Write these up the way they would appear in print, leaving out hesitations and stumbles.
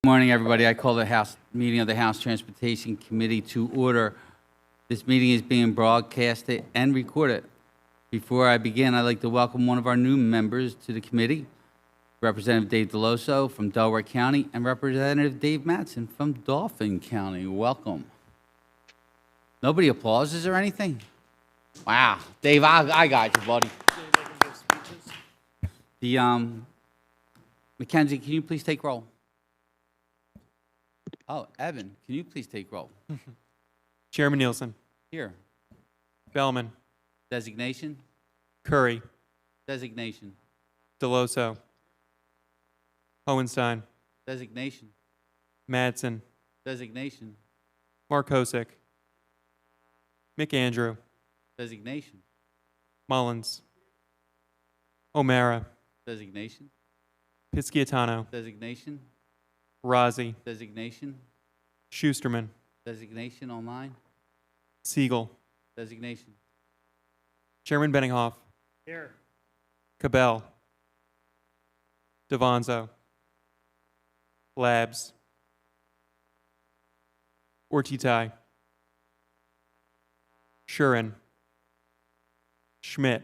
Good morning, everybody. I call the House meeting of the House Transportation Committee to order. This meeting is being broadcasted and recorded. Before I begin, I'd like to welcome one of our new members to the committee, Representative Dave Deloso from Delaware County and Representative Dave Mattson from Dauphin County. Welcome. Nobody applauses or anything? Wow. Dave, I got you, buddy. Mackenzie, can you please take roll? Oh, Evan, can you please take roll? Chairman Nielsen, Here. Bellman, Designation? Curry, Designation. Deloso, Hohenstein, Designation. Madsen, Designation. Markosik, McAndrew, Designation. Mullins, O'Mara, Designation. Pisciatano, Designation. Razi, Designation. Schusterman, Designation online. Siegel, Designation. Chairman Benninghoff, Here. Cabell, Devanzo, Labs, Ortitai, Shurin, Schmidt,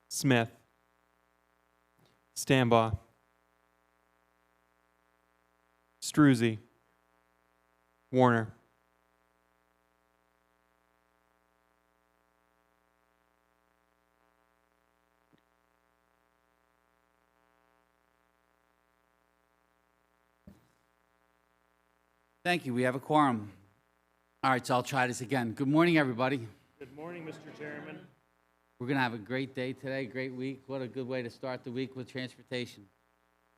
Smith, Stambaugh, Struzzi, Warner. Thank you. We have a quorum. All right, so I'll try this again. Good morning, everybody. Good morning, Mr. Chairman. We're going to have a great day today, great week. What a good way to start the week with transportation.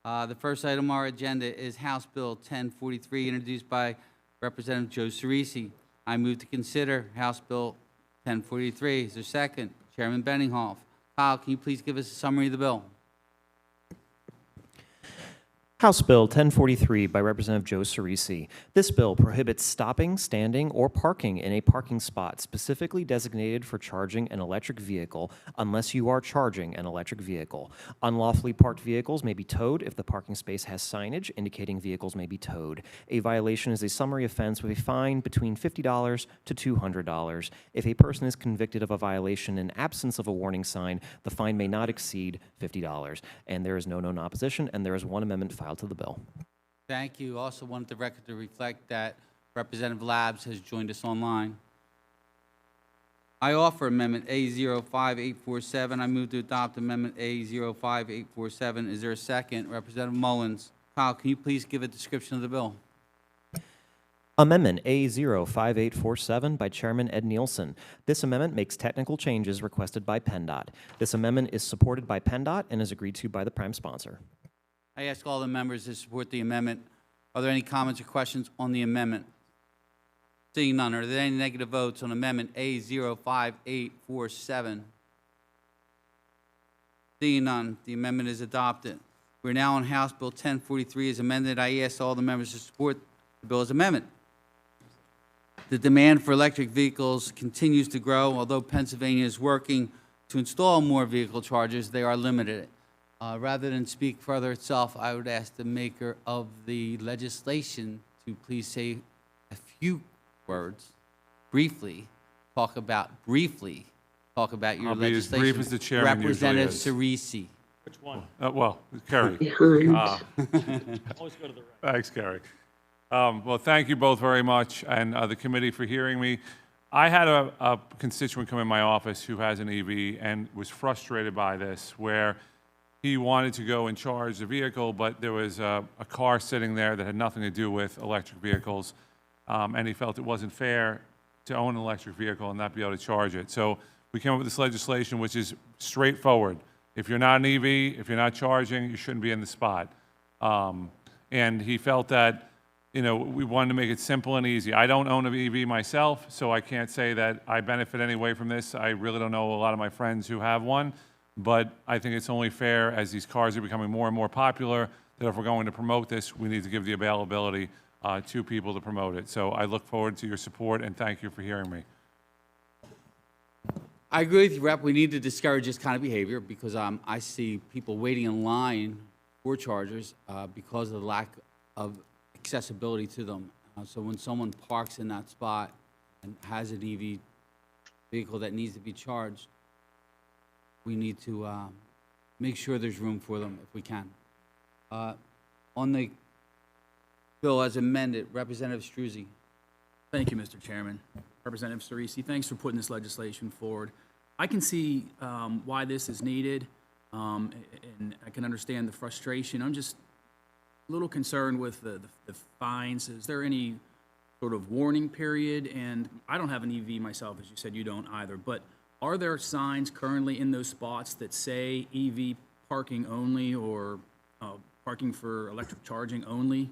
The first item on our agenda is House Bill 1043, introduced by Representative Joe Cerisi. I move to consider House Bill 1043. Is there a second? Chairman Benninghoff. Kyle, can you please give us a summary of the bill? House Bill 1043 by Representative Joe Cerisi. This bill prohibits stopping, standing, or parking in a parking spot specifically designated for charging an electric vehicle unless you are charging an electric vehicle. Unlawfully parked vehicles may be towed if the parking space has signage indicating vehicles may be towed. A violation is a summary offense with a fine between $50 to $200. If a person is convicted of a violation in absence of a warning sign, the fine may not exceed $50. And there is no known opposition, and there is one amendment filed to the bill. Thank you. Also wanted the record to reflect that Representative Labs has joined us online. I offer Amendment A05847. I move to adopt Amendment A05847. Is there a second? Representative Mullins. Kyle, can you please give a description of the bill? Amendment A05847 by Chairman Ed Nielsen. This amendment makes technical changes requested by PennDOT. This amendment is supported by PennDOT and is agreed to by the prime sponsor. I ask all the members to support the amendment. Are there any comments or questions on the amendment? Seeing none, are there any negative votes on Amendment A05847? Seeing none, the amendment is adopted. We're now on House Bill 1043 as amended. I ask all the members to support the bill as amendment. The demand for electric vehicles continues to grow. Although Pennsylvania is working to install more vehicle chargers, they are limited. Rather than speak further itself, I would ask the maker of the legislation to please say a few words, briefly talk about your I'll be as legislation. brief as the chairman usually Representative is. Cerisi. Which one? Well, Kerry. Always go to the right. Thanks, Kerry. Well, thank you both very much, and the committee for hearing me. I had a constituent come in my office who has an EV and was frustrated by this, where he wanted to go and charge the vehicle, but there was a car sitting there that had nothing to do with electric vehicles, and he felt it wasn't fair to own an electric vehicle and not be able to charge it. So we came up with this legislation, which is straightforward. If you're not an EV, if you're not charging, you shouldn't be in the spot. And he felt that, we wanted to make it simple and easy. I don't own an EV myself, so I can't say that I benefit any way from this. I really don't know a lot of my friends who have one. But I think it's only fair, as these cars are becoming more and more popular, that if we're going to promote this, we need to give the availability to people to promote it. So I look forward to your support, and thank you for hearing me. I agree with you, Rep. We need to discourage this kind of behavior because I see people waiting in line for chargers because of the lack of accessibility to them. So when someone parks in that spot and has an EV vehicle that needs to be charged, we need to make sure there's room for them if we can. On the bill as amended, Representative Struzzi. Thank you, Mr. Chairman. Representative Cerisi, thanks for putting this legislation forward. I can see why this is needed, and I can understand the frustration. I'm just a little concerned with the fines. Is there any sort of warning period? And I don't have an EV myself, as you said, you don't either, but are there signs currently in those spots that say EV parking only or parking for electric charging only?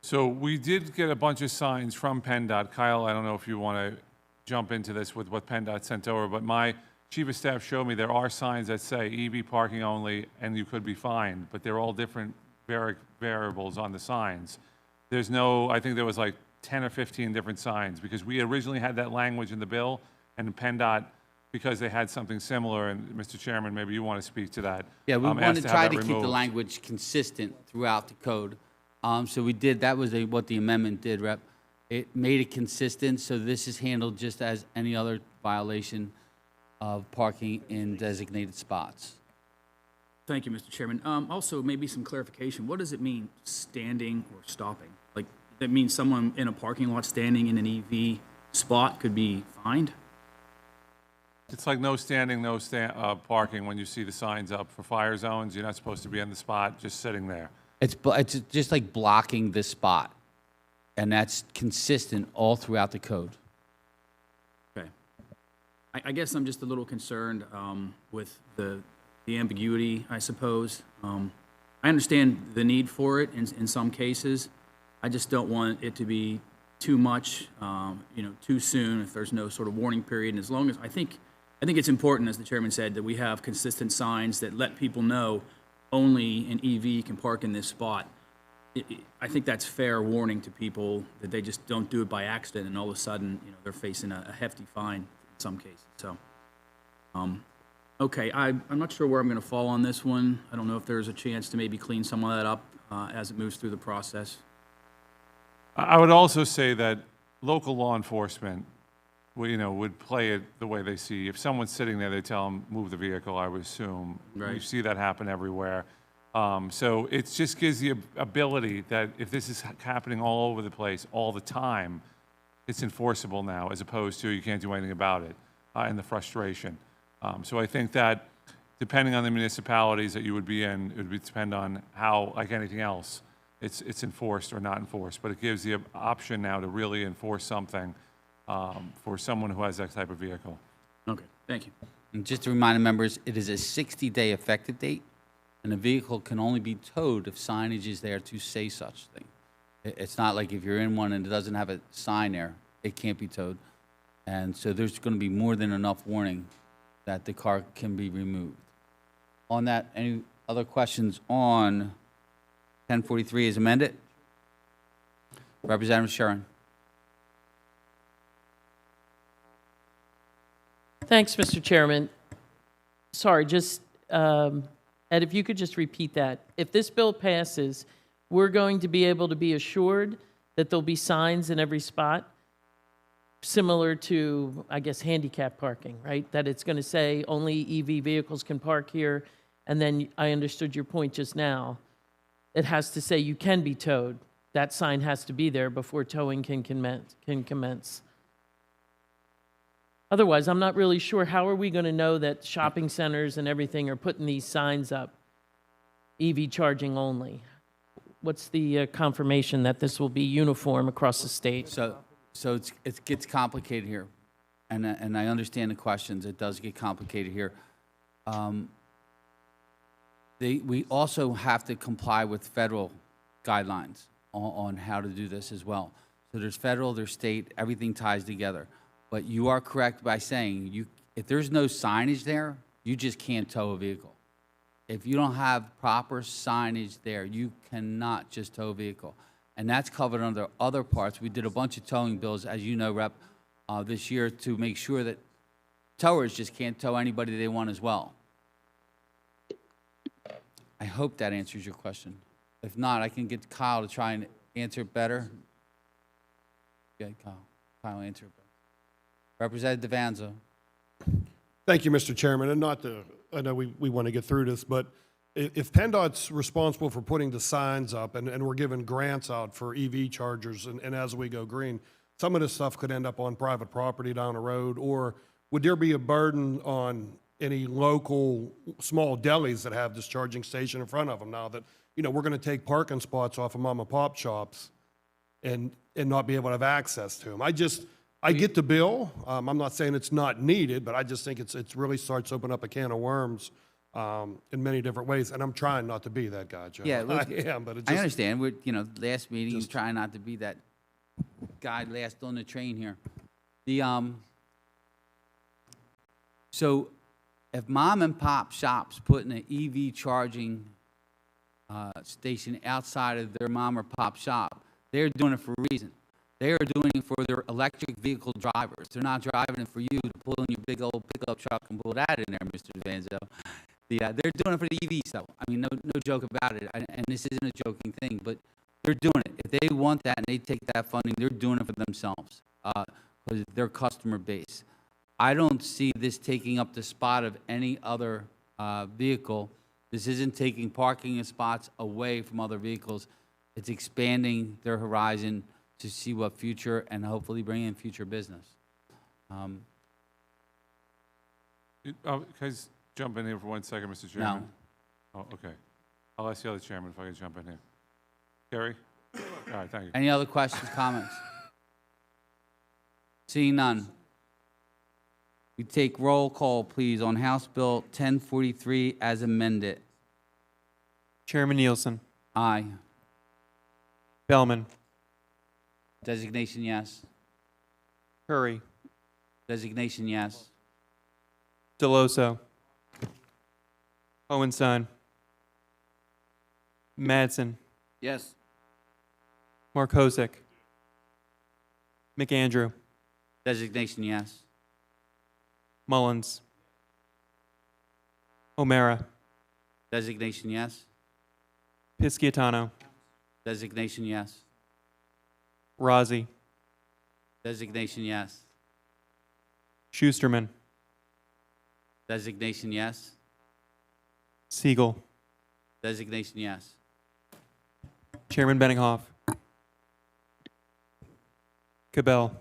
So we did get a bunch of signs from PennDOT. Kyle, I don't know if you want to jump into this with what PennDOT sent over, but my chief of staff showed me there are signs that say EV parking only, and you could be fined, but they're all different variables on the signs. There's no, I think there was like 10 or 15 different signs, because we originally had that language in the bill, and PennDOT, because they had something similar, and Mr. Chairman, maybe you want to speak to that. Yeah, we asked want to have try that to keep the removed. language consistent throughout the code. So we did, that was what the amendment did, Rep. It made it consistent, so this is handled just as any other violation of parking in designated spots. Thank you, Mr. Chairman. Also, maybe some clarification. What does it mean, standing or stopping? Like, that means someone in a parking lot standing in an EV spot could be fined? It's like no standing, no parking when you see the signs up for fire zones. You're not supposed to be on the spot, just sitting there. It's just like blocking the spot, and that's consistent all throughout the code. Okay. I guess I'm just a little concerned with the ambiguity, I suppose. I understand the need for it in some cases. I just don't want it to be too much, too soon if there's no sort of warning period. And as long as, I think it's important, as the chairman said, that we have consistent signs that let people know only an EV can park in this spot. I think that's fair warning to people, that they just don't do it by accident and all of a sudden, they're facing a hefty fine in some cases. So, okay, I'm not sure where I'm going to fall on this one. I don't know if there's a chance to maybe clean some of that up as it moves through the process. I would also say that local law enforcement, would play it the way they see. If someone's sitting there, they tell them, move the vehicle, I would assume. Right. You see that happen everywhere. So it just gives the ability that if this is happening all over the place, all the time, it's enforceable now, as opposed to you can't do anything about it, and the frustration. So I think that depending on the municipalities that you would be in, it would depend on how, like anything else, it's enforced or not enforced. But it gives the option now to really enforce something for someone who has that type of vehicle. Okay, thank you. And just to remind the members, it is a 60-day effective date, and a vehicle can only be towed if signage is there to say such thing. It's not like if you're in one and it doesn't have a sign there, it can't be towed. And so there's going to be more than enough warning that the car can be removed. On that, any other questions on 1043 as amended? Representative Sharon. Thanks, Mr. Chairman. Sorry, just, Ed, if you could just repeat that. If this bill passes, we're going to be able to be assured that there'll be signs in every spot, similar to, I guess, handicap parking, right? That it's going to say only EV vehicles can park here, and then I understood your point just now. It has to say you can be towed. That sign has to be there before towing can commence. Otherwise, I'm not really sure, how are we going to know that shopping centers and everything are putting these signs up, EV charging only? What's the confirmation that this will be uniform across the state? So it gets complicated here, and I understand the questions. It does get complicated here. We also have to comply with federal guidelines on how to do this as well. So there's federal, there's state, everything ties together. But you are correct by saying if there's no signage there, you just can't tow a vehicle. If you don't have proper signage there, you cannot just tow a vehicle. And that's covered under other parts. We did a bunch of towing bills, as you know, Rep, this year to make sure that towers just can't tow anybody they want as well. I hope that answers your question. If not, I can get Kyle to try and answer it better. Yeah, Kyle. Kyle, answer it better. Representative Devanzo. Thank you, Mr. Chairman, and not to, I know we want to get through this, but if PennDOT's responsible for putting the signs up and we're giving grants out for EV chargers and as we go green, some of this stuff could end up on private property down the road, or would there be a burden on any local small delis that have this charging station in front of them now that, you know, we're going to take parking spots off of mom and pop shops and not be able to have access to them? I get the bill. I'm not saying it's not needed, but I just think it's really starts to open up a can of worms in many different ways. And I'm trying not to be that guy, Joe. Yeah, look, I am, but it's I just, understand. We're, last meeting, you trying not to be that guy last on the train here. So if mom and pop shops putting an EV charging station outside of their mom or pop shop, they're doing it for a reason. They are doing it for their electric vehicle drivers. They're not driving it for you to pull in your big old pickup truck and pull that in there, Mr. Devanzo. They're doing it for the EV stuff. I mean, no joke about it. And this isn't a joking thing, but they're doing it. If they want that and they take that funding, they're doing it for themselves because their customer base. I don't see this taking up the spot of any other vehicle. This isn't taking parking spots away from other vehicles. It's expanding their horizon to see what future and hopefully bring in future business. Can I just jump in here for 1 second, Mr. Chairman? No. Oh, okay. I'll ask the other chairman if I can jump in here. Kerry? All right, thank you. Any other questions, comments? Seeing none. We take roll call, please, on House Bill 1043 as amended. Chairman Nielsen. Aye. Bellman. Designation, yes. Curry. Designation, yes. Deloso. Hohenstein. Madsen. Yes. Markosik. McAndrew. Designation, yes. Mullins. O'Mara. Designation, yes. Pisciatano. Designation, yes. Rozzi. Designation, yes. Schusterman. Designation, yes. Siegel. Designation, yes. Chairman Benninghoff. Cabell.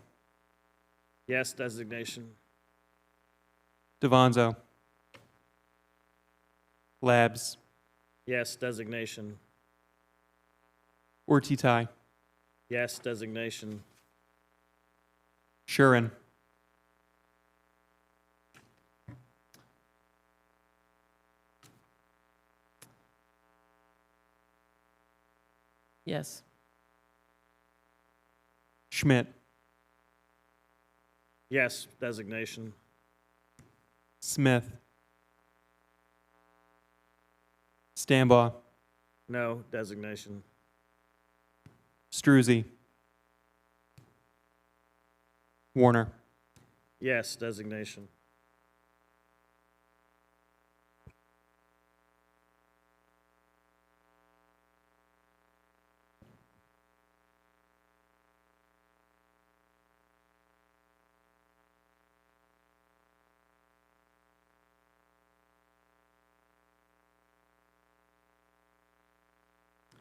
Yes, designation. Devanzo. Labs. Yes, designation. Ortitai. Yes, designation. Shurin. Yes. Schmidt. Yes, designation. Smith. Stambaugh. No, designation. Struzzi. Warner. Yes, designation.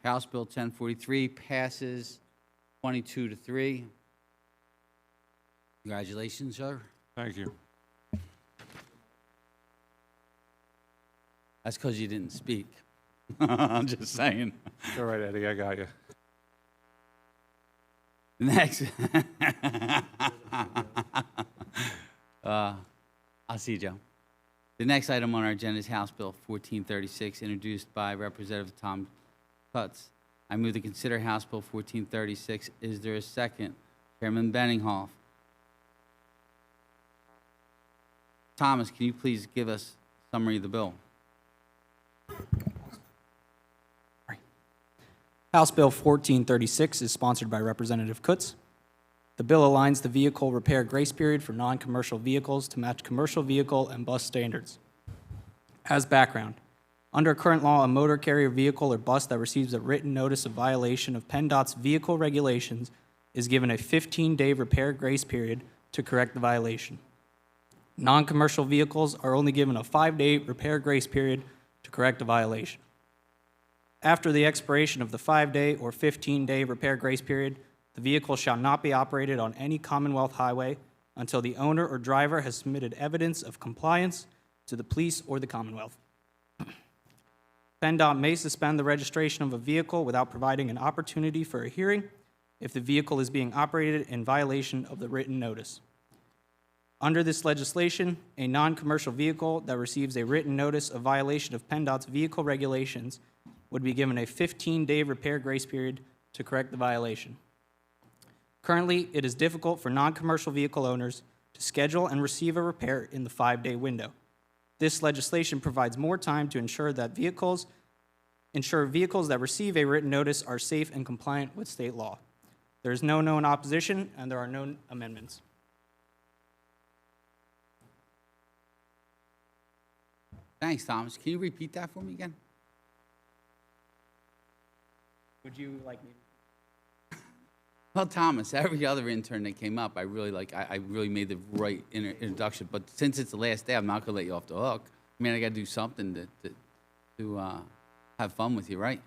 House Bill 1043 passes 22-3. Congratulations, sir. Thank you. That's because you didn't speak. I'm just saying. All right, Eddie, I got you. Next. I'll see you, Joe. The next item on our agenda is House Bill 1436, introduced by Representative Tom Cutts. I move to consider House Bill 1436. Is there a second? Chairman Benninghoff. Thomas, can you please give us a summary of the bill? House Bill 1436 is sponsored by Representative Cutts. The bill aligns the vehicle repair grace period for non-commercial vehicles to match commercial vehicle and bus standards. As background, Under current law, a motor carrier vehicle or bus that receives a written notice of violation of PennDOT's vehicle regulations is given a 15-day repair grace period to correct the violation. Non-commercial vehicles are only given a 5-day repair grace period to correct a violation. After the expiration of the 5-day or 15-day repair grace period, the vehicle shall not be operated on any Commonwealth highway until the owner or driver has submitted evidence of compliance to the police or the Commonwealth. PennDOT may suspend the registration of a vehicle without providing an opportunity for a hearing if the vehicle is being operated in violation of the written notice. Under this legislation, a non-commercial vehicle that receives a written notice of violation of PennDOT's vehicle regulations would be given a 15-day repair grace period to correct the violation. Currently, it is difficult for non-commercial vehicle owners to schedule and receive a repair in the 5-day window. This legislation provides more time to ensure vehicles that receive a written notice are safe and compliant with state law. There is no known opposition, and there are no amendments. Thanks, Thomas. Can you repeat that for me again? Would you like me to? Well, Thomas, every other intern that came up, I really made the right introduction. But since it's the last day, I'm not going to let you off the hook. I mean, I got to do something to have fun with you, right?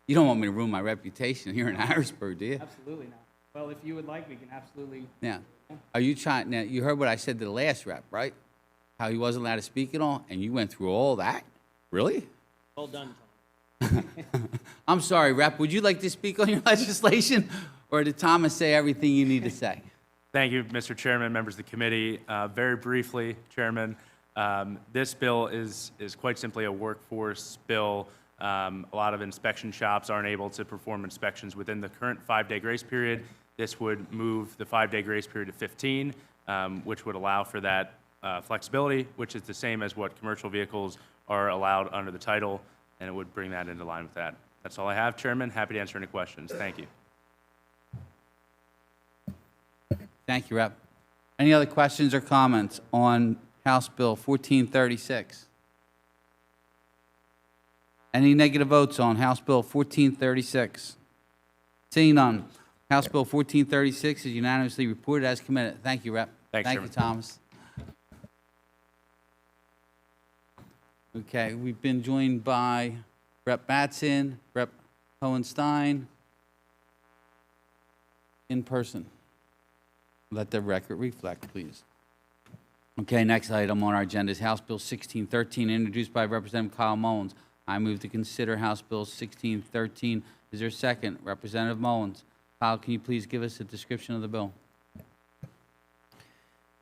You don't want me to ruin my reputation here in Harrisburg, do you? Absolutely not. Well, if you would like, we can absolutely. Yeah. Are you trying, now, you heard what I said to the last rep, right? How he wasn't allowed to speak at all, and you went through all that? Really? Well done, Tom. I'm sorry, Rep. Would you like to speak on your legislation, or did Thomas say everything you need to say? Thank you, Mr. Chairman, members of the committee. Very briefly, Chairman, this bill is quite simply a workforce bill. A lot of inspection shops aren't able to perform inspections within the current 5-day grace period. This would move the 5-day grace period to 15, which would allow for that flexibility, which is the same as what commercial vehicles are allowed under the title, and it would bring that into line with that. That's all I have, Chairman. Happy to answer any questions. Thank you. Thank you, Rep. Any other questions or comments on House Bill 1436? Any negative votes on House Bill 1436? Seeing none, House Bill 1436 is unanimously reported as committed. Thank you, Rep. Thanks, Thank Chairman. you, Thomas. Okay, we've been joined by Rep. Batson, Rep. Hohenstein, in person. Let the record reflect, please. Okay, next item on our agenda is House Bill 1613, introduced by Representative Kyle Mullins. I move to consider House Bill 1613. Is there a second? Representative Mullins. Kyle, can you please give us a description of the bill?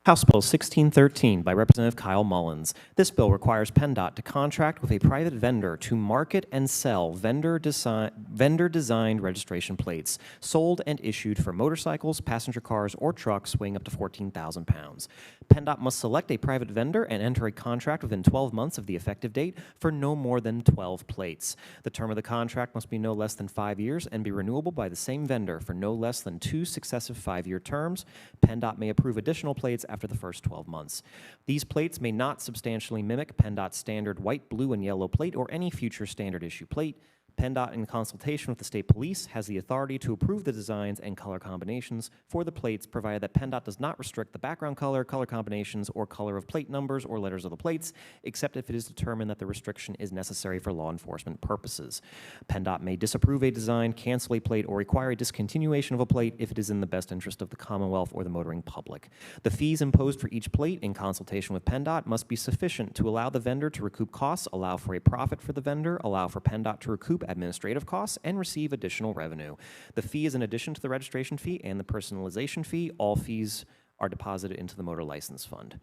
House Bill 1613 by Representative Kyle Mullins. This bill requires PennDOT to contract with a private vendor to market and sell vendor-designed registration plates sold and issued for motorcycles, passenger cars, or trucks weighing up to 14,000 pounds. PennDOT must select a private vendor and enter a contract within 12 months of the effective date for no more than 12 plates. The term of the contract must be no less than 5 years and be renewable by the same vendor for no less than 2 successive 5-year terms. PennDOT may approve additional plates after the first 12 months. These plates may not substantially mimic PennDOT's standard white, blue, and yellow plate or any future standard issue plate. PennDOT, in consultation with the state police, has the authority to approve the designs and color combinations for the plates, provided that PennDOT does not restrict the background color, color combinations, or color of plate numbers or letters of the plates, except if it is determined that the restriction is necessary for law enforcement purposes. PennDOT may disapprove a design, cancel a plate, or require a discontinuation of a plate if it is in the best interest of the Commonwealth or the motoring public. The fees imposed for each plate, in consultation with PennDOT, must be sufficient to allow the vendor to recoup costs, allow for a profit for the vendor, allow for PennDOT to recoup administrative costs, and receive additional revenue. The fee is in addition to the registration fee and the personalization fee. All fees are deposited into the motor license fund.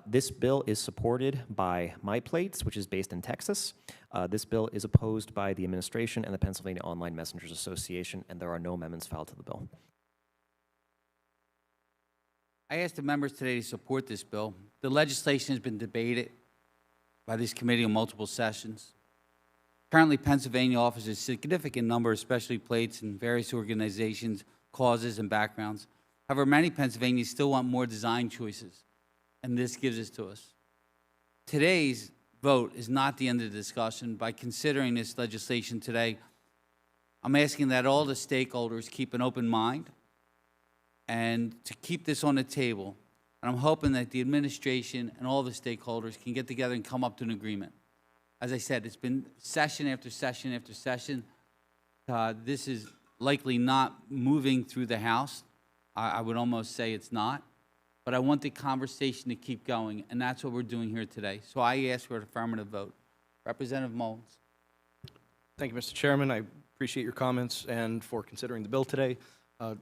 This bill is supported by MyPlates, which is based in Texas. This bill is opposed by the administration and the Pennsylvania Online Messengers Association, and there are no amendments filed to the bill. I asked the members today to support this bill. The legislation has been debated by this committee on multiple sessions. Currently, Pennsylvania offers a significant number of specialty plates in various organizations, causes, and backgrounds. However, many Pennsylvanians still want more design choices, and this gives it to us. Today's vote is not the end of the discussion. By considering this legislation today, I'm asking that all the stakeholders keep an open mind and to keep this on the table. And I'm hoping that the administration and all the stakeholders can get together and come up to an agreement. As I said, it's been session after session after session. This is likely not moving through the House. I would almost say it's not. But I want the conversation to keep going, and that's what we're doing here today. So I ask for an affirmative vote. Representative Mullins. Thank you, Mr. Chairman. I appreciate your comments and for considering the bill today,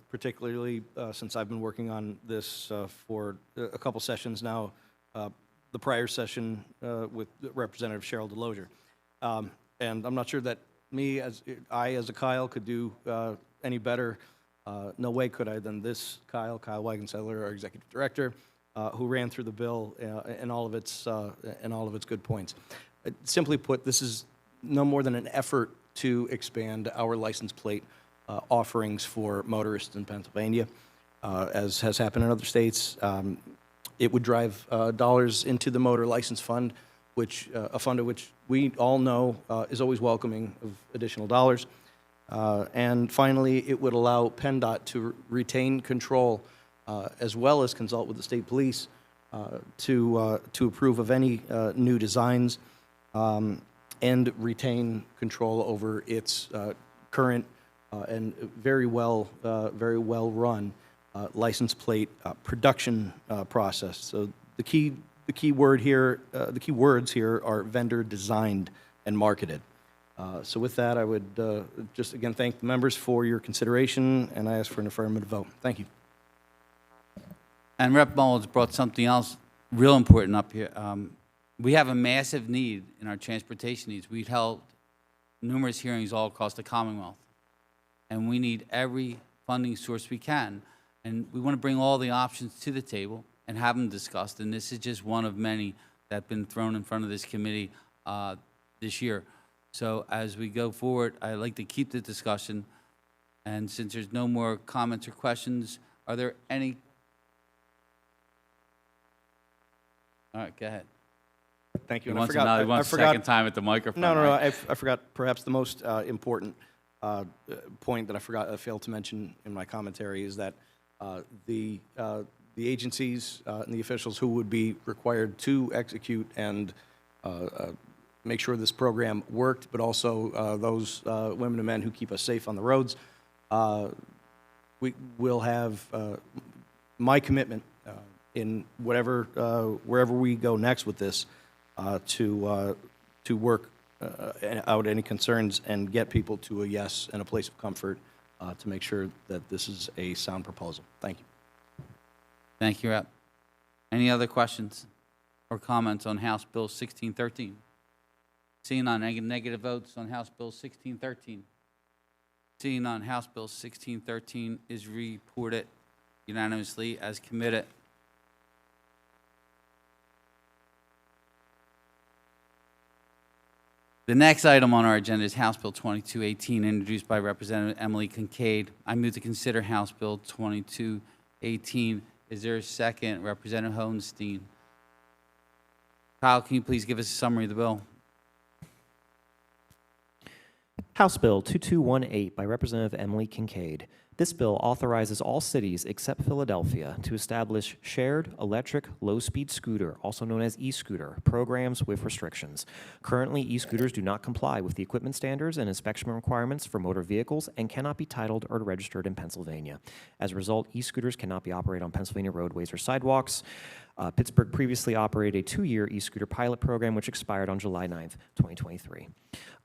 particularly since I've been working on this for a couple sessions now, the prior session with Representative Cheryl Delozier. And I'm not sure that I as a Kyle could do any better. No way could I than this Kyle Wagensettler, our Executive Director, who ran through the bill and all of its good points. Simply put, this is no more than an effort to expand our license plate offerings for motorists in Pennsylvania, as has happened in other states. It would drive dollars into the motor license fund, which a fund of which we all know is always welcoming of additional dollars. And finally, it would allow PennDOT to retain control as well as consult with the state police to approve of any new designs and retain control over its current and very well run license plate production process. So the key words here are vendor designed and marketed. So with that, I would just again thank the members for your consideration, and I ask for an affirmative vote. Thank you. And Rep. Mullins brought something else real important up here. We have a massive need in our transportation needs. We've held numerous hearings all across the Commonwealth, and we need every funding source we can. And we want to bring all the options to the table and have them discussed. And this is just one of many that have been thrown in front of this committee this year. So as we go forward, I'd like to keep the discussion. And since there's no more comments or questions, are there any? All right, go ahead. Thank you. He And wants a second time at the microphone. No, right? I forgot perhaps the most important point that I failed to mention in my commentary is that the agencies and the officials who would be required to execute and make sure this program worked, but also those women and men who keep us safe on the roads, we will have my commitment in wherever we go next with this to work out any concerns and get people to a yes and a place of comfort to make sure that this is a sound proposal. Thank you. Thank you, Rep. Any other questions or comments on House Bill 1613? Seeing none, negative votes on House Bill 1613. Seeing none, House Bill 1613 is reported unanimously as committed. The next item on our agenda is House Bill 2218, introduced by Representative Emily Kincaid. I move to consider House Bill 2218. Is there a second? Representative Hohenstein. Kyle, can you please give us a summary of the bill? House Bill 2218 by Representative Emily Kincaid. This bill authorizes all cities except Philadelphia to establish shared electric low-speed scooter, also known as e-scooter, programs with restrictions. Currently, e-scooters do not comply with the equipment standards and inspection requirements for motor vehicles and cannot be titled or registered in Pennsylvania. As a result, e-scooters cannot be operated on Pennsylvania roadways or sidewalks. Pittsburgh previously operated a 2-year e-scooter pilot program which expired on July 9th, 2023.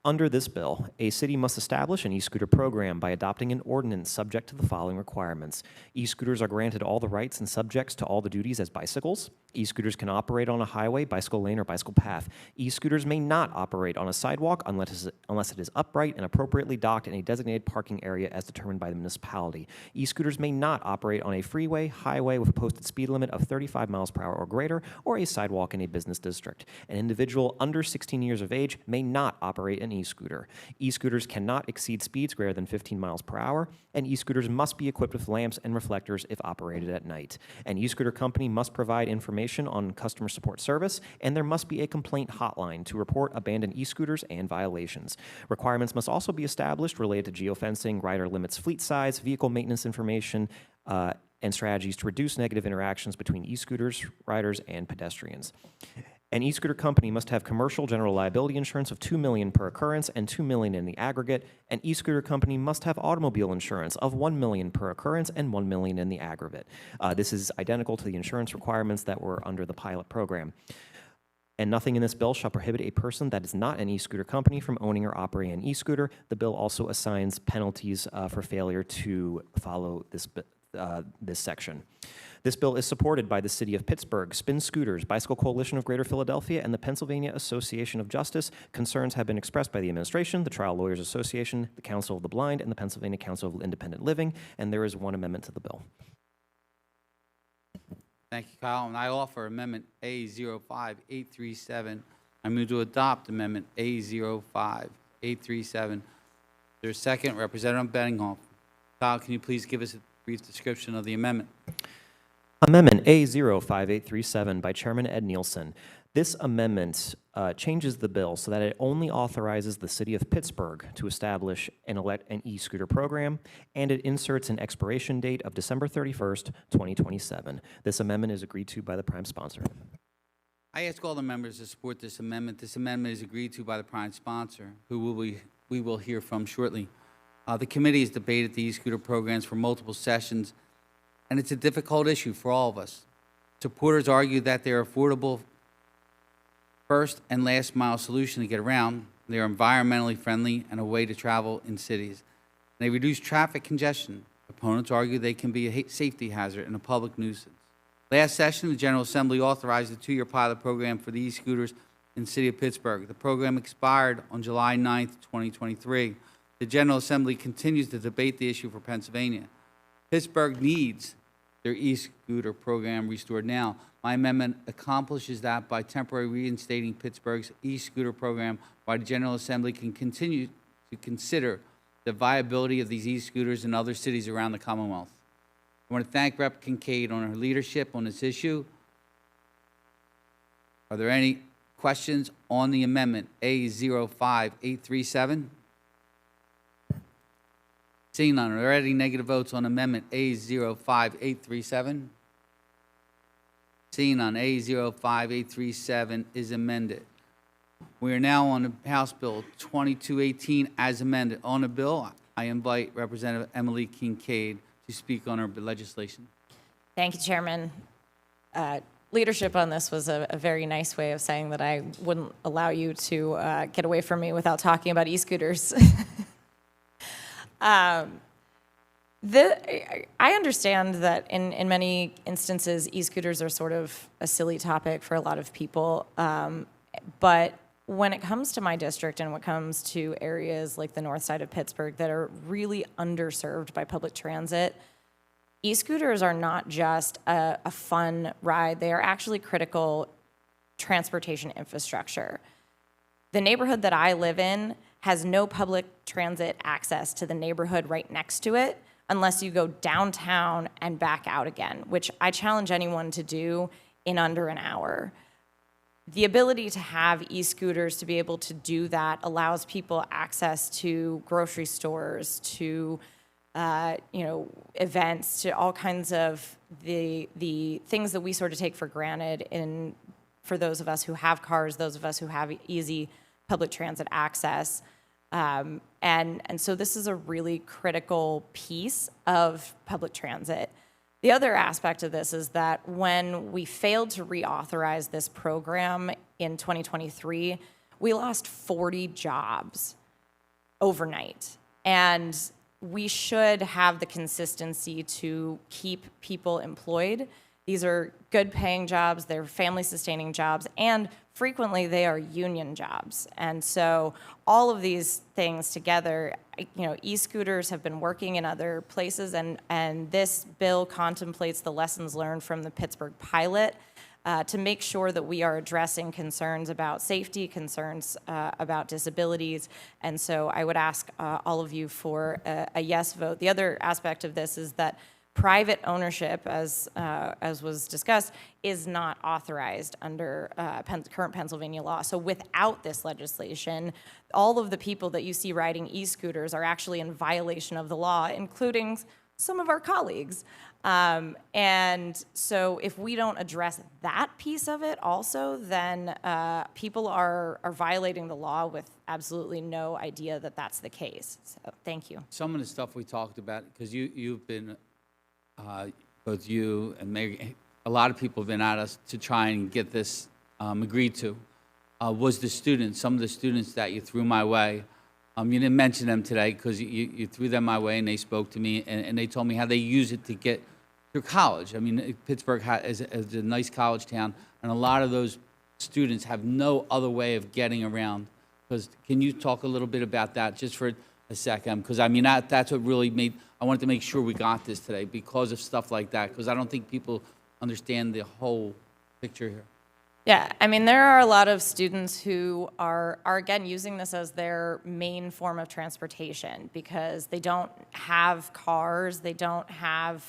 Under this bill, a city must establish an e-scooter program by adopting an ordinance subject to the following requirements. E-scooters are granted all the rights and subjects to all the duties as bicycles. E-scooters can operate on a highway, bicycle lane, or bicycle path. E-scooters may not operate on a sidewalk unless it is upright and appropriately docked in a designated parking area as determined by the municipality. E-scooters may not operate on a freeway, highway with a posted speed limit of 35 miles per hour or greater, or a sidewalk in a business district. An individual under 16 years of age may not operate an e-scooter. E-scooters cannot exceed speeds greater than 15 miles per hour, and e-scooters e-scooters must be equipped with lamps and reflectors if operated at night. An e-scooter company must provide information on customer support service, and there must be a complaint hotline to report abandoned e-scooters and violations. Requirements must also be established related to geofencing, rider limits, fleet size, vehicle maintenance information, and strategies to reduce negative interactions between e-scooters, riders, and pedestrians. An e-scooter company must have commercial general liability insurance of $2 million per occurrence and $2 million in the aggregate. An e-scooter company must have automobile insurance of $1 million per occurrence and $1 million in the aggregate. This is identical to the insurance requirements that were under the pilot program. And nothing in this bill shall prohibit a person that is not an e-scooter company from owning or operating an e-scooter. The bill also assigns penalties for failure to follow this section. This bill is supported by the City of Pittsburgh, Spin Scooters, Bicycle Coalition of Greater Philadelphia, and the Pennsylvania Association of Justice. Concerns have been expressed by the administration, the Trial Lawyers Association, the Council of the Blind, and the Pennsylvania Council of Independent Living, and there is one amendment to the bill. Thank you, Kyle. And I offer Amendment A05837. I move to adopt Amendment A05837. There's a second, Representative Benninghoff. Kyle, can you please give us a brief description of the amendment? Amendment A05837 by Chairman Ed Nielsen. This amendment changes the bill so that it only authorizes the City of Pittsburgh to establish an e-scooter program, and it inserts an expiration date of December 31st, 2027. This amendment is agreed to by the prime sponsor. I ask all the members to support this amendment. This amendment is agreed to by the prime sponsor, who we will hear from shortly. The committee has debated the e-scooter programs for multiple sessions, and it's a difficult issue for all of us. Supporters argue that they're affordable first and last mile solution to get around. They are environmentally friendly and a way to travel in cities. They reduce traffic congestion. Opponents argue they can be a safety hazard and a public nuisance. Last session, the General Assembly authorized a 2-year pilot program for the e-scooters in the City of Pittsburgh. The program expired on July 9th, 2023. The General Assembly continues to debate the issue for Pennsylvania. Pittsburgh needs their e-scooter program restored now. My amendment accomplishes that by temporarily reinstating Pittsburgh's e-scooter program, while the General Assembly can continue to consider the viability of these e-scooters in other cities around the Commonwealth. I want to thank Rep. Kincaid on her leadership on this issue. Are there any questions on the amendment A05837? Seeing none, are there any negative votes on amendment A05837? Seeing none, A05837 is amended. We are now on House Bill 2218 as amended. On the bill, I invite Representative Emily Kincaid to speak on her legislation. Thank you, Chairman. Leadership on this was a very nice way of saying that I wouldn't allow you to get away from me without talking about e-scooters. I understand that in many instances, e-scooters are sort of a silly topic for a lot of people, but when it comes to my district and when it comes to areas like the north side of Pittsburgh that are really underserved by public transit, e-scooters are not just a fun ride. They are actually critical transportation infrastructure. The neighborhood that I live in has no public transit access to the neighborhood right next to it unless you go downtown and back out again, which I challenge anyone to do in under an hour. The ability to have e-scooters to be able to do that allows people access to grocery stores, to events, to all kinds of the things that we sort of take for granted for those of us who have cars, those of us who have easy public transit access. And so this is a really critical piece of public transit. The other aspect of this is that when we failed to reauthorize this program in 2023, we lost 40 jobs overnight. And we should have the consistency to keep people employed. These are good paying jobs, they're family sustaining jobs, and frequently they are union jobs. And so all of these things together, e-scooters have been working in other places, and this bill contemplates the lessons learned from the Pittsburgh pilot. to make sure that we are addressing concerns about safety, concerns about disabilities. And so I would ask all of you for a yes vote. The other aspect of this is that private ownership, as was discussed, is not authorized under current Pennsylvania law. So without this legislation, all of the people that you see riding e-scooters are actually in violation of the law, including some of our colleagues. And so if we don't address that piece of it also, then people are violating the law with absolutely no idea that that's the case. So thank you. Some of the stuff we talked about, because you've been, both you and Mayor, a lot of people have been at us to try and get this agreed to, was the students, some of the students that you threw my way. You didn't mention them today because you threw them my way and they spoke to me and they told me how they use it to get through college. I mean, Pittsburgh is a nice college town, and a lot of those students have no other way of getting around. Can you talk a little bit about that just for a second? Because I mean, that's what really made, I wanted to make sure we got this today because of stuff like that, because I don't think people understand the whole picture here. Yeah, I mean, there are a lot of students who are again using this as their main form of transportation because they don't have cars, they don't have,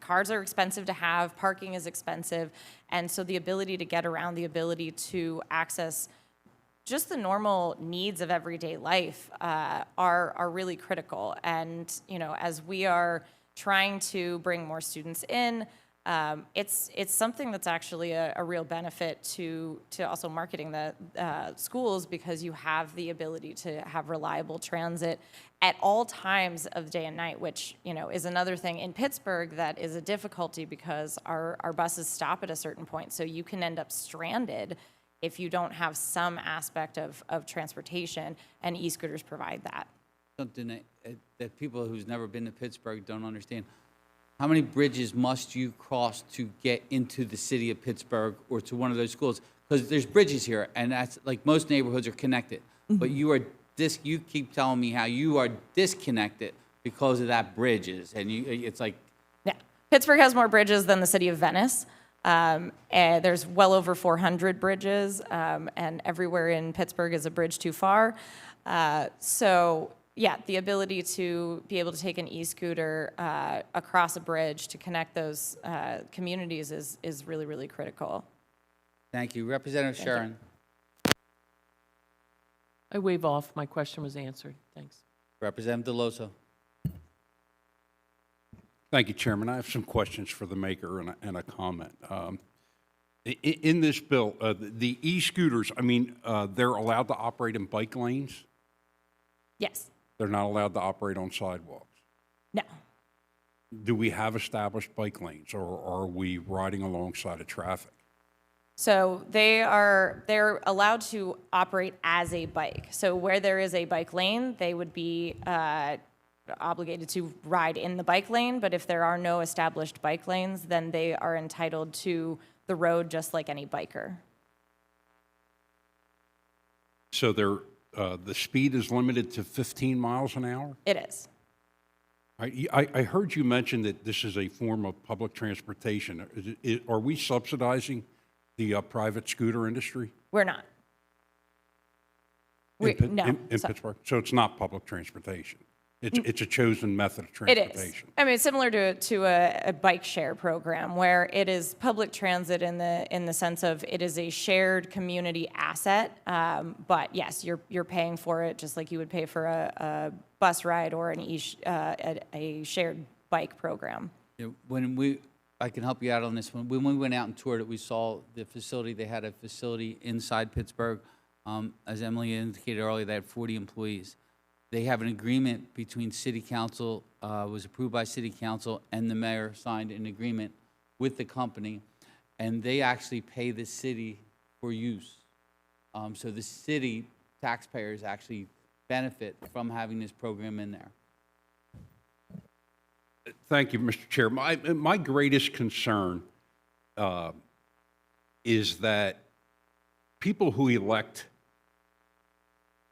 cars are expensive to have, parking is expensive, and so the ability to get around, the ability to access just the normal needs of everyday life are really critical. And as we are trying to bring more students in, it's something that's actually a real benefit to also marketing the schools because you have the ability to have reliable transit at all times of the day and night, which is another thing in Pittsburgh that is a difficulty because our buses stop at a certain point, so you can end up stranded if you don't have some aspect of transportation, and e-scooters provide that. Something that people who's never been to Pittsburgh don't understand. How many bridges must you cross to get into the city of Pittsburgh or to one of those schools? Because there's bridges here, and that's like most neighborhoods are connected. But you keep telling me how you are disconnected because of that bridges, and it's like. Yeah, Pittsburgh has more bridges than the city of Venice. And there's well over 400 bridges, and everywhere in Pittsburgh is a bridge too far. So yeah, the ability to be able to take an e-scooter across a bridge to connect those communities is really, really critical. Thank you. Representative Thank you. Sharon. I waive off. My question was answered. Thanks. Representative DeLoso. Thank you, Chairman. I have some questions for the maker and a comment. In this bill, the e-scooters, I mean, they're allowed to operate in bike lanes? Yes. They're not allowed to operate on sidewalks? No. Do we have established bike lanes, or are we riding alongside of traffic? So they're allowed to operate as a bike. So where there is a bike lane, they would be obligated to ride in the bike lane, but if there are no established bike lanes, then they are entitled to the road just like any biker. So the speed is limited to 15 miles an hour? It is. I heard you mention that this is a form of public transportation. Are we subsidizing the private scooter industry? We're not. In No. Pittsburgh? So it's not public transportation? It's a chosen method of It transportation? is. I mean, it's similar to a bike share program where it is public transit in the sense of it is a shared community asset. But yes, you're paying for it just like you would pay for a bus ride or a shared bike program. Yeah, I can help you out on this one. When we went out and toured it, we saw the facility. They had a facility inside Pittsburgh. As Emily indicated earlier, they had 40 employees. They have an agreement between City Council, was approved by City Council, and the mayor signed an agreement with the company, and they actually pay the city for use. So the city taxpayers actually benefit from having this program in there. Thank you, Mr. Chair. My greatest concern is that people who elect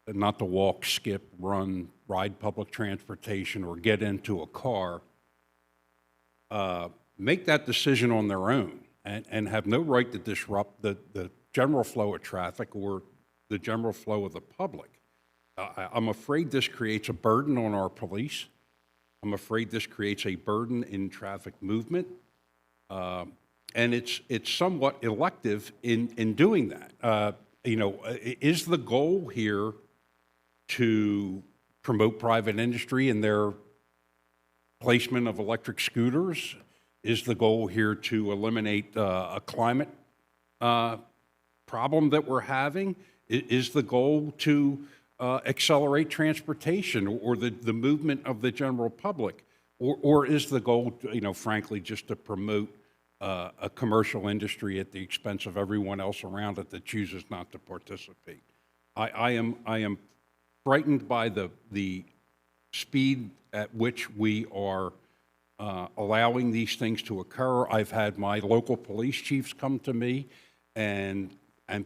not to walk, skip, run, ride public transportation, or get into a car make that decision on their own and have no right to disrupt the general flow of traffic or the general flow of the public. I'm afraid this creates a burden on our police. I'm afraid this creates a burden in traffic movement. And it's somewhat elective in doing that. Is the goal here to promote private industry and their placement of electric scooters? Is the goal here to eliminate a climate problem that we're having? Is the goal to accelerate transportation or the movement of the general public? Or is the goal, frankly, just to promote a commercial industry at the expense of everyone else around it that chooses not to participate? I am frightened by the speed at which we are allowing these things to occur. I've had my local police chiefs come to me and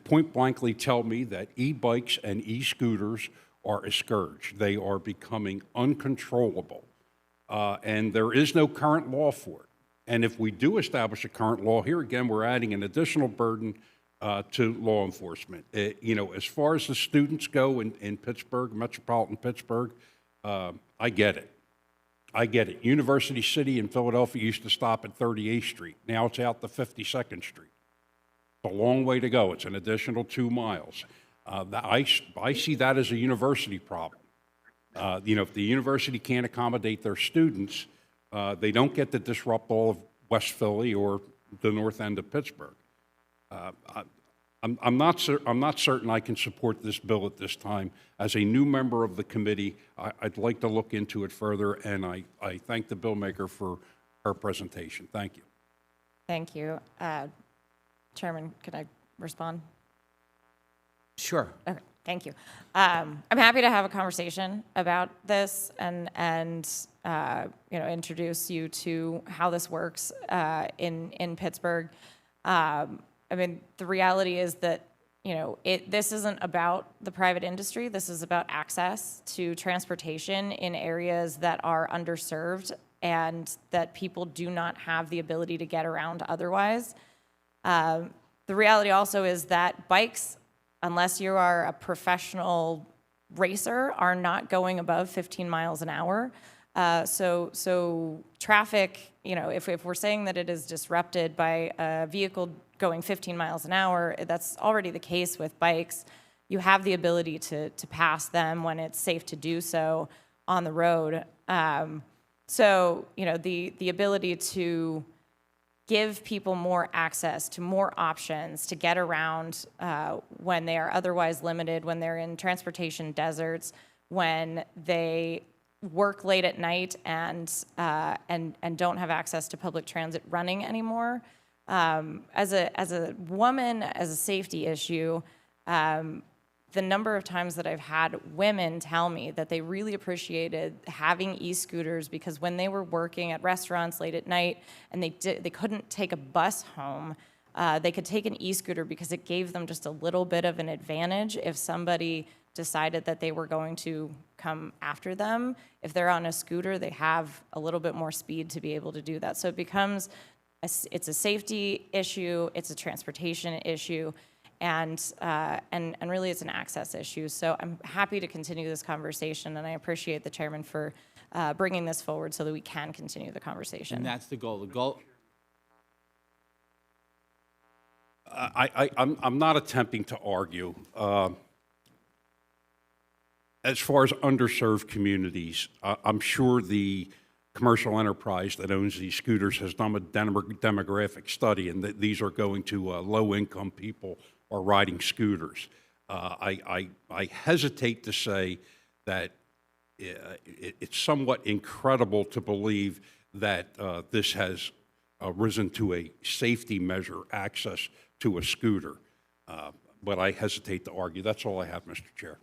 point blankly tell me that e-bikes and e-scooters are a scourge. They are becoming uncontrollable, and there is no current law for it. And if we do establish a current law, here again, we're adding an additional burden to law enforcement. As far as the students go in Pittsburgh, metropolitan Pittsburgh, I get it. I get it. University City in Philadelphia used to stop at 38th Street. Now it's out to 52nd Street. It's a long way to go. It's an additional 2 miles. I see that as a university problem. If the university can't accommodate their students, they don't get to disrupt all of West Philly or the north end of Pittsburgh. I'm not certain I can support this bill at this time. As a new member of the committee, I'd like to look into it further, and I thank the bill maker for her presentation. Thank you. Thank you. Chairman, can I respond? Sure. Okay, thank you. I'm happy to have a conversation about this and introduce you to how this works in Pittsburgh. The reality is that this isn't about the private industry. This is about access to transportation in areas that are underserved and that people do not have the ability to get around otherwise. The reality also is that bikes, unless you are a professional racer, are not going above 15 miles an hour. So traffic, if we're saying that it is disrupted by a vehicle going 15 miles an hour, that's already the case with bikes. You have the ability to pass them when it's safe to do so on the road. The ability to give people more access to more options to get around when they are otherwise limited, when they're in transportation deserts, when they work late at night and don't have access to public transit running anymore. As a woman, as a safety issue, the number of times that I've had women tell me that they really appreciated having e-scooters because when they were working at restaurants late at night and they couldn't take a bus home, they could take an e-scooter because it gave them just a little bit of an advantage if somebody decided that they were going to come after them. If they're on a scooter, they have a little bit more speed to be able to do that. So it becomes, it's a safety issue, it's a transportation issue, and really it's an access issue. So I'm happy to continue this conversation, and I appreciate the chairman for bringing this forward so that we can continue the conversation. And that's the goal. The goal. I'm not attempting to argue. As far as underserved communities, I'm sure the commercial enterprise that owns these scooters has done a demographic study, and that these are going to low-income people are riding scooters. I hesitate to say that it's somewhat incredible to believe that this has risen to a safety measure, access to a scooter. But I hesitate to argue. That's all I have, Mr. Chair.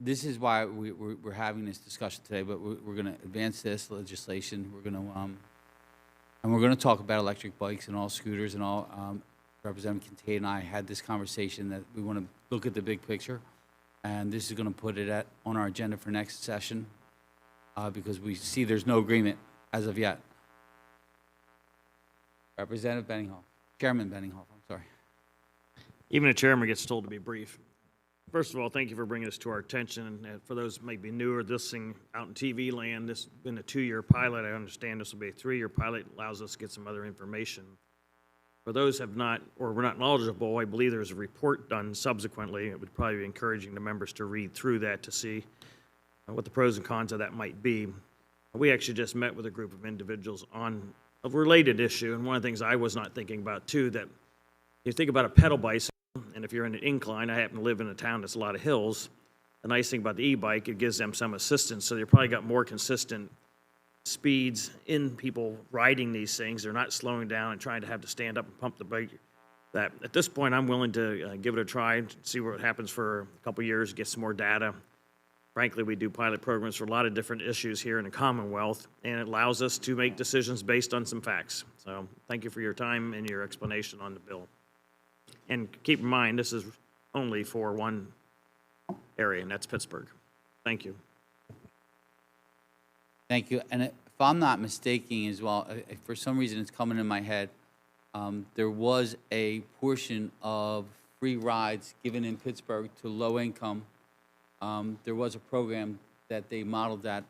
This is why we're having this discussion today, but we're going to advance this legislation. We're going to talk about electric bikes and all scooters and all. Representative Kincaid and I had this conversation that we want to look at the big picture. And this is going to put it on our agenda for next session because we see there's no agreement as of yet. Representative Benninghoff, Chairman Benninghoff, I'm sorry. Even a chairman gets told to be brief. First of all, thank you for bringing this to our attention. And for those who may be newer, this thing out in TV land, this has been a 2-year pilot. I understand this will be a 3-year pilot. It allows us to get some other information. For those who have not, or were not knowledgeable, I believe there's a report done subsequently. It would probably be encouraging the members to read through that to see what the pros and cons of that might be. We actually just met with a group of individuals on a related issue, and one of the things I was not thinking about too, that you think about a pedal bicycle, and if you're in an incline, I happen to live in a town that's a lot of hills, the nice thing about the e-bike, it gives them some assistance, so they probably got more consistent speeds in people riding these things. They're not slowing down and trying to have to stand up and pump the brake. That at this point, I'm willing to give it a try, see what happens for a couple years, get some more data. Frankly, we do pilot programs for a lot of different issues here in the Commonwealth, and it allows us to make decisions based on some facts. So thank you for your time and your explanation on the bill. And keep in mind, this is only for one area, and that's Pittsburgh. Thank you. Thank you. And if I'm not mistaken as well, for some reason it's coming in my head, there was a portion of free rides given in Pittsburgh to low income. There was a program that they modeled that,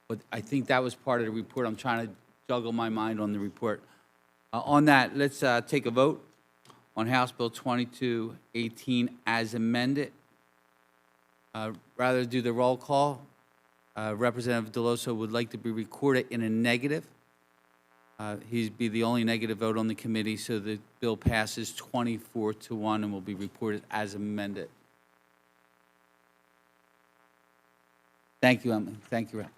but I think that was part of the report. I'm trying to juggle my mind on the report. On that, let's take a vote on House Bill 2218 as amended. Rather do the roll call. Representative Deloso would like to be recorded in a negative. He'd be the only negative vote on the committee, so the bill passes 24-1 and will be reported as amended. Thank you, Emily. Thank you, Rep.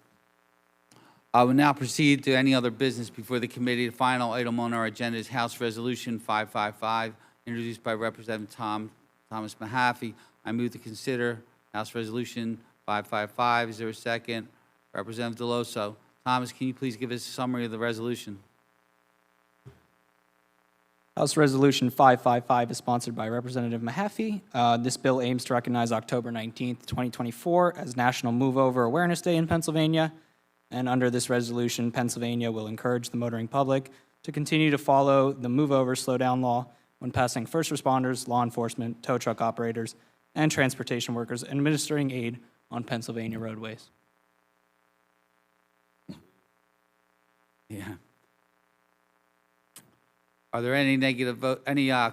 I will now proceed to any other business before the committee. The final item on our agenda is House Resolution 555, introduced by Representative Thomas Mahaffey. I move to consider House Resolution 555. Is there a second? Representative Deloso. Thomas, can you please give us a summary of the resolution? House Resolution 555 is sponsored by Representative Mahaffey. This bill aims to recognize October 19th, 2024 as National Move Over Awareness Day in Pennsylvania. And under this resolution, Pennsylvania will encourage the motoring public to continue to follow the Move Over Slow Down law when passing first responders, law enforcement, tow truck operators, and transportation workers administering aid on Pennsylvania roadways. Yeah. Are there any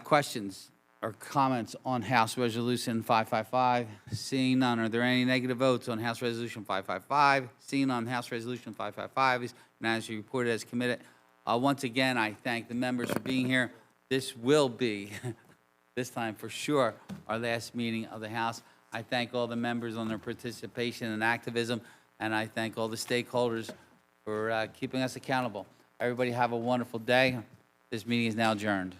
questions or comments on House Resolution 555? Seeing none, are there any negative votes on House Resolution 555? Seeing none, House Resolution 555 is unanimously reported as committed. Once again, I thank the members for being here. This will be, this time for sure, our last meeting of the House. I thank all the members on their participation and activism, and I thank all the stakeholders for keeping us accountable. Everybody have a wonderful day. This meeting is now adjourned.